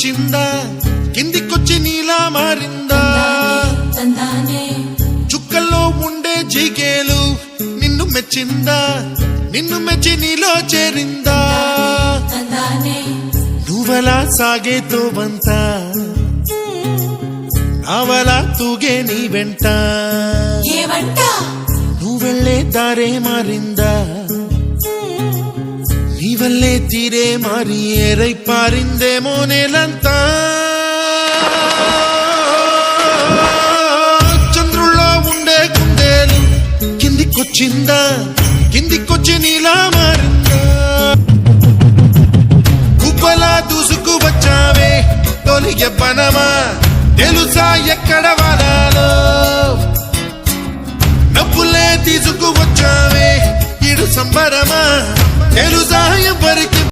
దూసుకొచ్చిందా కిందికొచ్చి నీలా మారిందా చుక్కల్లో ఉండే జీకేలు నిన్ను మెచ్చిందా నిన్ను మెచ్చి నీలో చేరిందా నువ్వలా సాగేతో వంతా నావలా తూగే నీ వెంట నువ్వెళ్ళే దారే మారిందా నీ వల్లే తీరే మారి ఏరై పారిందేమో నేలంతా చంద్రుల్లో ఉండే గుండెలు కిందికొచ్చిందా కిందికొచ్చి నీలా మారిందా కుప్పలా దూసుకు వచ్చావే తొలి ఎవ్వనమా తెలుసా ఎక్కడ వాడాలో నవ్వులే తీసుకు వచ్చావే ఇడు సంబరమా తెలుసా ఎవరికి